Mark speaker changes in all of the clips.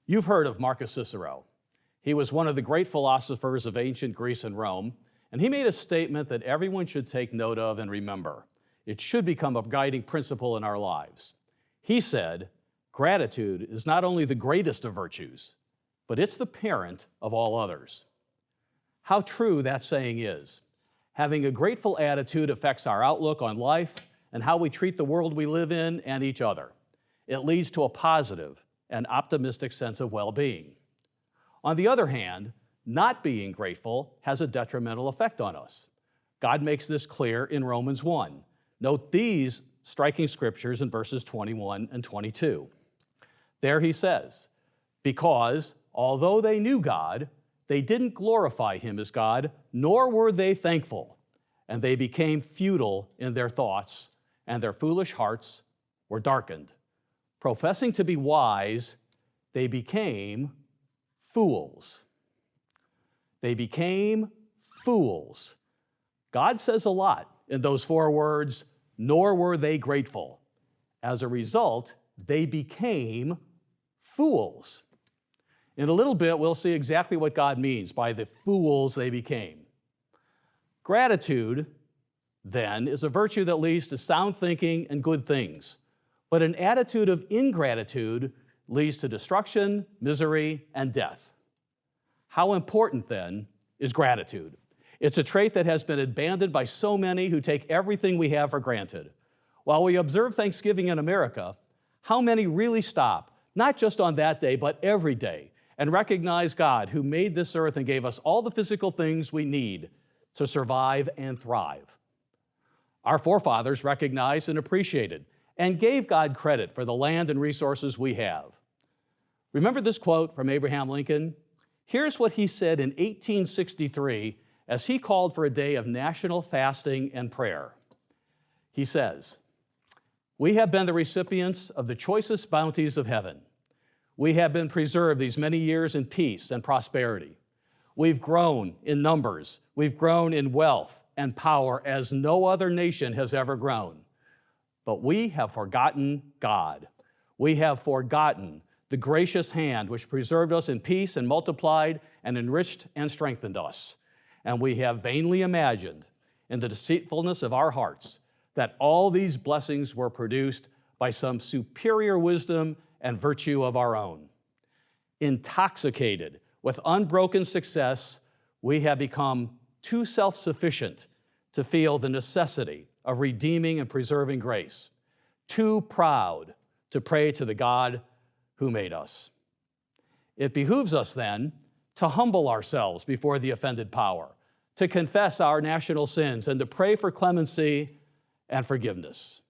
Speaker 1: You've heard of Marcus Cicero. He was one of the great philosophers of ancient Greece and Rome, and he made a statement that everyone should take note of and remember. It should become a guiding principle in our lives. He said, "Gratitude is not only the greatest of virtues, but it's the parent of all others." How true that saying is. Having a grateful attitude affects our outlook on life and how we treat the world we live in and each other. It leads to a positive and optimistic sense of well-being. On the other hand, not being grateful has a detrimental effect on us. God makes this clear in Romans 1. Note these striking scriptures in verses 21 and 22. There he says, "Because although they knew God, they didn't glorify him as God, nor were they thankful, and they became futile in their thoughts, and their foolish hearts were darkened. Professing to be wise, they became fools." They became fools. God says a lot in those 4 words, "nor were they grateful." As a result, they became fools. In a little bit, we'll see exactly what God means by the fools they became. Gratitude, then, is a virtue that leads to sound thinking and good things. But an attitude of ingratitude leads to destruction, misery, and death. How important, then, is gratitude? It's a trait that has been abandoned by so many who take everything we have for granted. While we observe Thanksgiving in America, how many really stop, not just on that day, but every day, and recognize God who made this earth and gave us all the physical things we need to survive and thrive? Our forefathers recognized and appreciated and gave God credit for the land and resources we have. Remember this quote from Abraham Lincoln? Here's what he said in 1863 as he called for a day of national fasting and prayer. He says, "We have been the recipients of the choicest bounties of heaven. We have been preserved these many years in peace and prosperity. We've grown in numbers. We've grown in wealth and power as no other nation has ever grown. But we have forgotten God. We have forgotten the gracious hand which preserved us in peace and multiplied and enriched and strengthened us. And we have vainly imagined in the deceitfulness of our hearts that all these blessings were produced by some superior wisdom and virtue of our own. Intoxicated with unbroken success, we have become too self-sufficient to feel the necessity of redeeming and preserving grace, too proud to pray to the God who made us. It behooves us then to humble ourselves before the offended power, to confess our national sins, and to pray for clemency and forgiveness."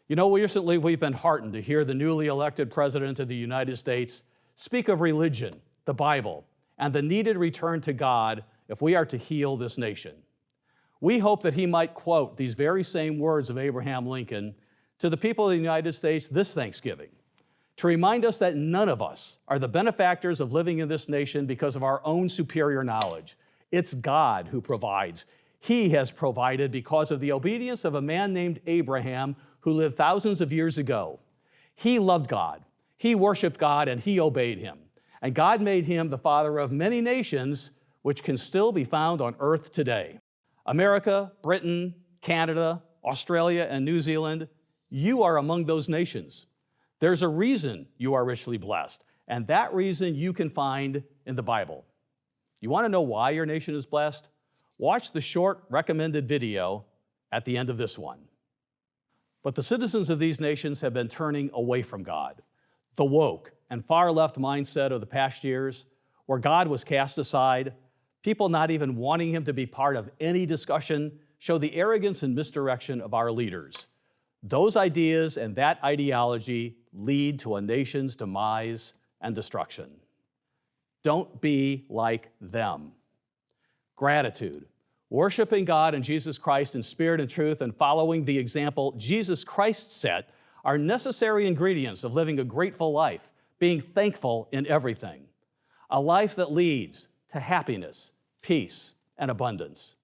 Speaker 1: You know, recently we've been heartened to hear the newly elected President of the United States speak of religion, the Bible, and the needed return to God if we are to heal this nation. We hope that he might quote these very same words of Abraham Lincoln to the people of the United States this Thanksgiving, to remind us that none of us are the benefactors of living in this nation because of our own superior knowledge. It's God who provides. He has provided because of the obedience of a man named Abraham who lived thousands of years ago. He loved God, he worshiped God, and he obeyed him. And God made him the father of many nations, which can still be found on earth today. America, Britain, Canada, Australia, and New Zealand, you are among those nations. There's a reason you are richly blessed, and that reason you can find in the Bible. You want to know why your nation is blessed? Watch the short recommended video at the end of this one. But the citizens of these nations have been turning away from God. The woke and far-left mindset of the past years, where God was cast aside, people not even wanting him to be part of any discussion, show the arrogance and misdirection of our leaders. Those ideas and that ideology lead to a nation's demise and destruction. Don't be like them. Gratitude, worshiping God and Jesus Christ in spirit and truth, and following the example Jesus Christ set are necessary ingredients of living a grateful life, being thankful in everything. A life that leads to happiness, peace, and abundance.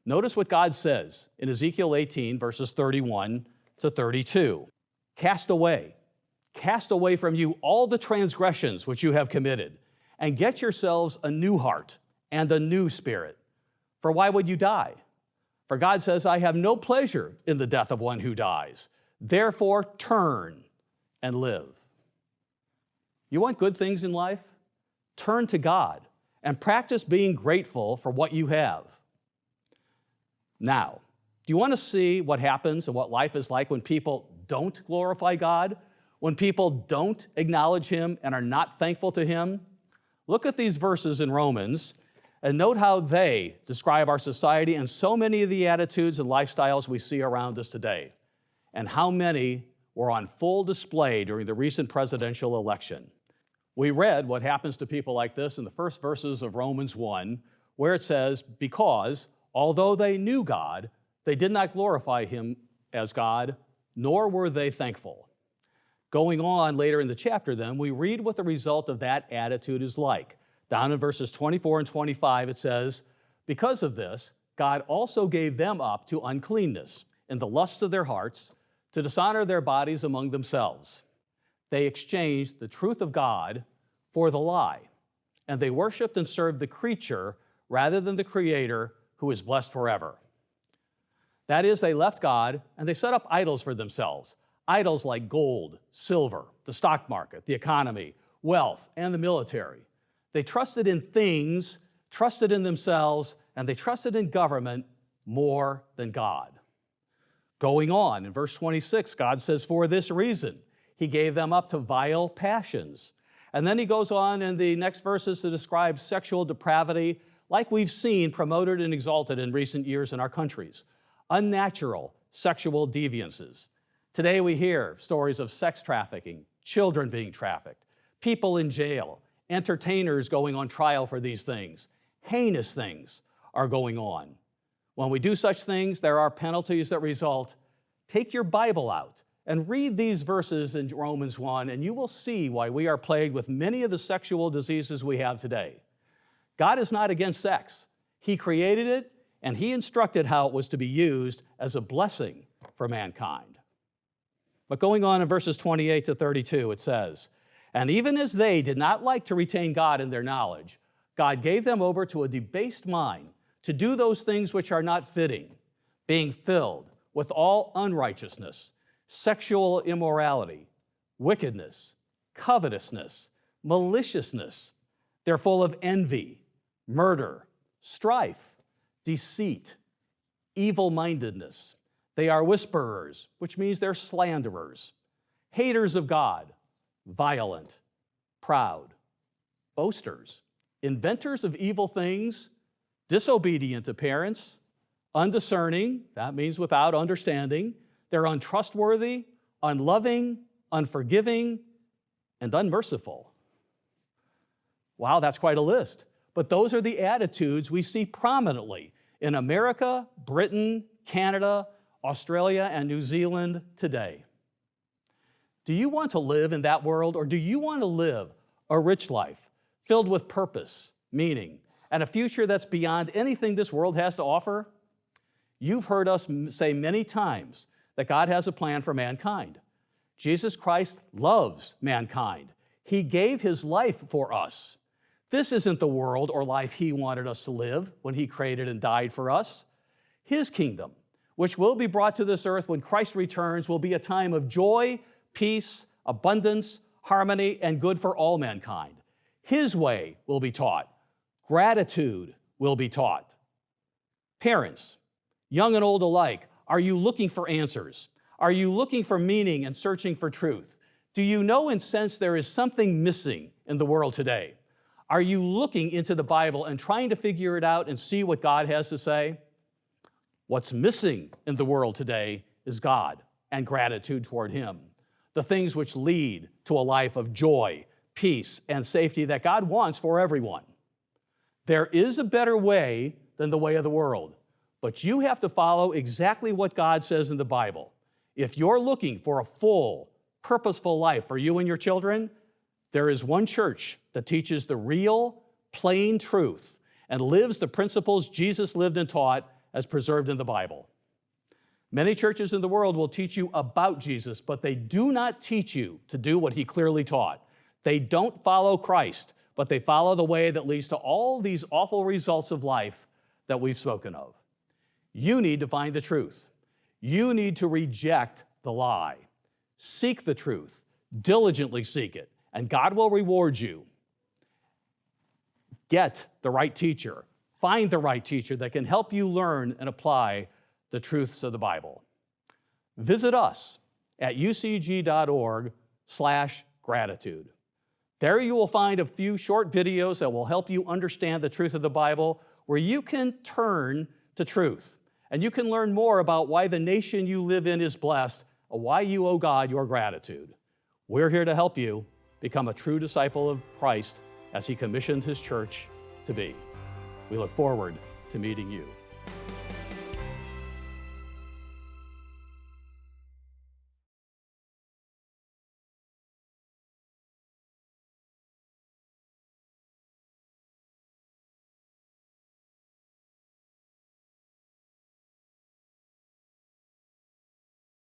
Speaker 1: Notice what God says in Ezekiel 18, verses 31 to 32. "Cast away, Cast away from you all the transgressions which you have committed, and get yourselves a new heart and a new spirit. For why would you die? For God says, I have no pleasure in the death of one who dies. Therefore, turn and live. You want good things in life? Turn to God and practice being grateful for what you have. Now, do you want to see what happens and what life is like when people don't glorify God? When people don't acknowledge Him and are not thankful to Him? Look at these verses in Romans and note how they describe our society and so many of the attitudes and lifestyles we see around us today, and how many were on full display during the recent presidential election. We read what happens to people like this in the first verses of Romans 1, where it says, because although they knew God, they did not glorify Him as God, nor were they thankful. Going on later in the chapter then, we read what the result of that attitude is like. Down in verses 24 and 25, it says, because of this, God also gave them up to uncleanness in the lusts of their hearts, to dishonor their bodies among themselves. They exchanged the truth of God for the lie, and they worshiped and served the creature rather than the Creator, who is blessed forever. That is, they left God and they set up idols for themselves, idols like gold, silver, the stock market, the economy, wealth, and the military. They trusted in things, trusted in themselves, and they trusted in government more than God. Going on, in verse 26, God says, for this reason, He gave them up to vile passions. And then He goes on in the next verses to describe sexual depravity, like we've seen promoted and exalted in recent years in our countries. Unnatural sexual deviances. Today we hear stories of sex trafficking, children being trafficked, people in jail, entertainers going on trial for these things. Heinous things are going on. When we do such things, there are penalties that result. Take your Bible out and read these verses in Romans 1, and you will see why we are plagued with many of the sexual diseases we have today. God is not against sex. He created it, and He instructed how it was to be used as a blessing for mankind. But going on in verses 28 to 32, it says, and even as they did not like to retain God in their knowledge, God gave them over to a debased mind to do those things which are not fitting, being filled with all unrighteousness, sexual immorality, wickedness, covetousness, maliciousness. They're full of envy, murder, strife, deceit, evil-mindedness. They are whisperers, which means they're slanderers, haters of God, violent, proud, boasters, inventors of evil things, disobedient to parents, undiscerning, that means without understanding. They're untrustworthy, unloving, unforgiving, and unmerciful. Wow, that's quite a list. But those are the attitudes we see prominently in America, Britain, Canada, Australia, and New Zealand today. Do you want to live in that world, or do you want to live a rich life filled with purpose, meaning, and a future that's beyond anything this world has to offer? You've heard us say many times that God has a plan for mankind. Jesus Christ loves mankind. He gave His life for us. This isn't the world or life He wanted us to live when He created and died for us. His kingdom, which will be brought to this earth when Christ returns, will be a time of joy, peace, abundance, harmony, and good for all mankind. His way will be taught. Gratitude will be taught. Parents, young and old alike, are you looking for answers? Are you looking for meaning and searching for truth? Do you know and sense there is something missing in the world today? Are you looking into the Bible and trying to figure it out and see what God has to say? What's missing in the world today is God and gratitude toward Him, the things which lead to a life of joy, peace, and safety that God wants for everyone. There is a better way than the way of the world, but you have to follow exactly what God says in the Bible. If you're looking for a full, purposeful life for you and your children, there is one church that teaches the real, plain truth and lives the principles Jesus lived and taught as preserved in the Bible. Many churches in the world will teach you about Jesus, but they do not teach you to do what he clearly taught. They don't follow Christ, but they follow the way that leads to all these awful results of life that we've spoken of. You need to find the truth. You need to reject the lie. Seek the truth. Diligently seek it, and God will reward you. Get the right teacher. Find the right teacher that can help you learn and apply the truths of the Bible. Visit us at ucg.org/gratitude. There you will find a few short videos that will help you understand the truth of the Bible, where you can turn to truth. And you can learn more about why the nation you live in is blessed, or why you owe God your gratitude. We're here to help you become a true disciple of Christ as he commissioned his church to be. We look forward to meeting you.